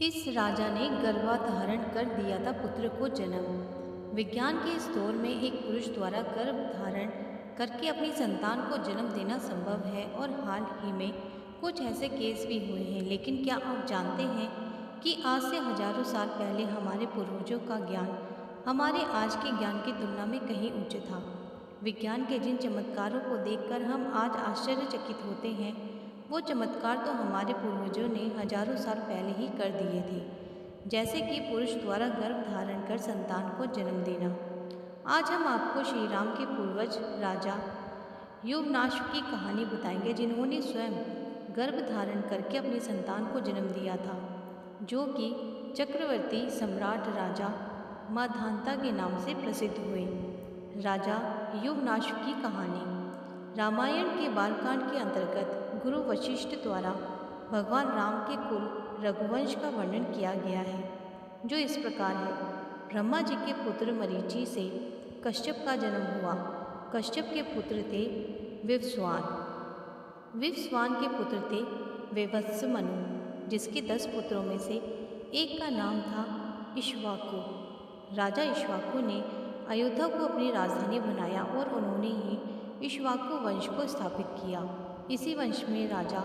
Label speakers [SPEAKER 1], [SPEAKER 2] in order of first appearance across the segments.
[SPEAKER 1] इस राजा ने गर्भाधारण कर दिया था पुत्र को जन्म। विज्ञान के इस दौर में एक पुरुष द्वारा गर्भ धारण करके अपनी संतान को जन्म देना संभव है और हाल ही में कुछ ऐसे केस भी हुए हैं। लेकिन क्या आप जानते हैं कि आज से हजारों साल पहले हमारे पूर्वजों का ज्ञान हमारे आज के ज्ञान की तुलना में कहीं उच्च था। विज्ञान के जिन चमत्कारों को देखकर हम आज आश्चर्यचकित होते हैं, वो चमत्कार तो हमारे पूर्वजों ने हजारों साल पहले ही कर दिए थे, जैसे कि पुरुष द्वारा गर्भ धारण कर संतान को जन्म देना। आज हम आपको श्री राम के पूर्वज राजा युवनाश की कहानी बताएंगे, जिन्होंने स्वयं गर्भ धारण करके अपनी संतान को जन्म दिया था, जो कि चक्रवर्ती सम्राट राजा माधांता के नाम से प्रसिद्ध हुए। राजा युवनाश की कहानी रामायण के बालकांड के अंतर्गत गुरु वशिष्ठ द्वारा भगवान राम के कुल रघुवंश का वर्णन किया गया है, जो इस प्रकार है। ब्रह्मा जी के पुत्र मरीचि से कश्यप का जन्म हुआ। कश्यप के पुत्र थे विवस्वान। विवस्वान के पुत्र थे वैवस्व मनु, जिसके 10 पुत्रों में से एक का नाम था इक्ष्वाकु। राजा इक्ष्वाकु ने अयोध्या को अपनी राजधानी बनाया और उन्होंने ही इक्ष्वाकु वंश को स्थापित किया। इसी वंश में राजा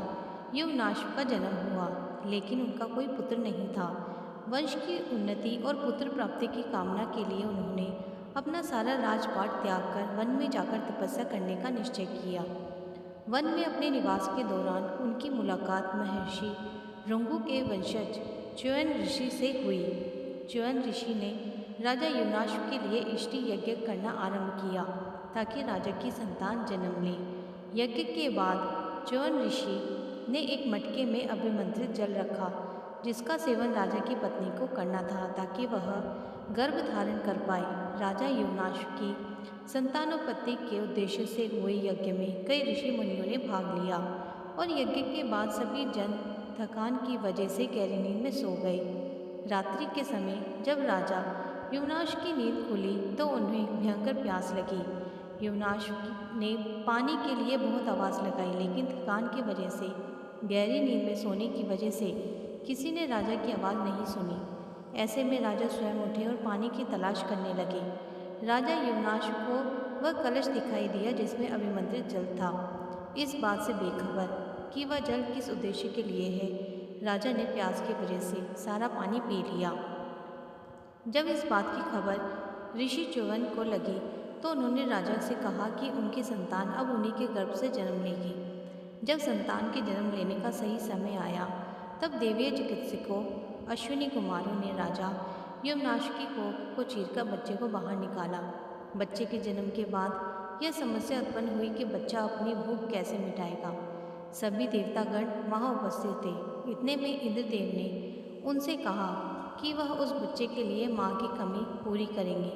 [SPEAKER 1] युवनाश का जन्म हुआ, लेकिन उनका कोई पुत्र नहीं था। वंश की उन्नति और पुत्र प्राप्ति की कामना के लिए उन्होंने अपना सारा राजपाट त्याग कर वन में जाकर तपस्या करने का निश्चय किया। वन में अपने निवास के दौरान उनकी मुलाकात महर्षि भृगु के वंशज च्यवन ऋषि से हुई। च्यवन ऋषि ने राजा युवनाश के लिए इष्टि यज्ञ करना आरंभ किया, ताकि राजा की संतान जन्म ले। यज्ञ के बाद च्यवन ऋषि ने एक मटके में अभिमंत्रित जल रखा, जिसका सेवन राजा की पत्नी को करना था, ताकि वह गर्भ धारण कर पाए। राजा युवनाश की संतानोत्पत्ति के उद्देश्य से हुए यज्ञ में कई ऋषि मुनियों ने भाग लिया और यज्ञ के बाद सभी जन थकान की वजह से गहरी नींद में सो गए। रात्रि के समय जब राजा युवनाश की नींद खुली तो उन्हें भयंकर प्यास लगी। युवनाश ने पानी के लिए बहुत आवाज़ लगाई, लेकिन थकान की वजह से गहरी नींद में सोने की वजह से किसी ने राजा की आवाज़ नहीं सुनी। ऐसे में राजा स्वयं उठे और पानी की तलाश करने लगे। राजा युवनाश को वह कलश दिखाई दिया जिसमें अभिमंत्रित जल था। इस बात से बेखबर कि वह जल किस उद्देश्य के लिए है, राजा ने प्यास की वजह से सारा पानी पी लिया। जब इस बात की खबर ऋषि च्यवन को लगी तो उन्होंने राजा से कहा कि उनकी संतान अब उन्हीं के गर्भ से जन्म लेगी। जब संतान के जन्म लेने का सही समय आया, तब देवीय चिकित्सकों अश्विनी कुमारों ने राजा युवनाश की कोख को चीरकर बच्चे को बाहर निकाला। बच्चे के जन्म के बाद यह समस्या उत्पन्न हुई कि बच्चा अपनी भूख कैसे मिटाएगा। सभी देवतागण वहाँ उपस्थित थे। इतने में इंद्रदेव ने उनसे कहा कि वह उस बच्चे के लिए माँ की कमी पूरी करेंगे।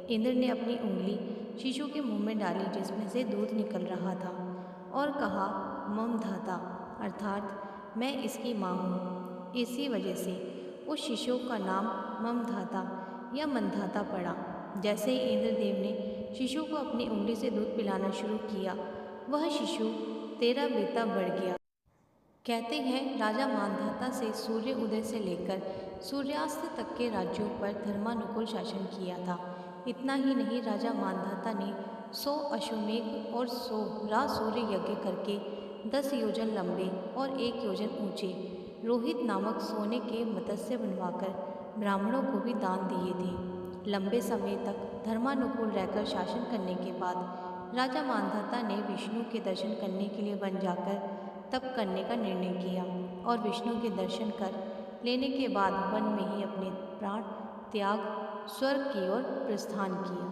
[SPEAKER 1] इंद्र ने अपनी उंगली शिशु के मुंह में डाली, जिसमें से दूध निकल रहा था, और कहा, मम धाता, अर्थात मैं इसकी माँ हूँ। इसी वजह से उस शिशु का नाम ममधाता या मनधाता पड़ा। जैसे ही इंद्रदेव ने शिशु को अपनी उंगली से दूध पिलाना शुरू किया, वह शिशु तेरा बेता बढ़ गया। कहते हैं राजा मानधाता से सूर्य उदय से लेकर सूर्यास्त तक के राज्यों पर धर्मानुकूल शासन किया था। इतना ही नहीं, राजा मानधाता ने 100 अश्वमेघ और 100 सूर्य यज्ञ करके 10 योजन लंबे और 1 योजन ऊंचे रोहित नामक सोने के मत्स्य बनवाकर ब्राह्मणों को भी दान दिए थे। लंबे समय तक धर्मानुकूल रहकर शासन करने के बाद राजा मानधाता ने विष्णु के दर्शन करने के लिए वन जाकर तप करने का निर्णय किया और विष्णु के दर्शन कर लेने के बाद वन में ही अपने प्राण त्याग स्वर्ग की ओर प्रस्थान किया।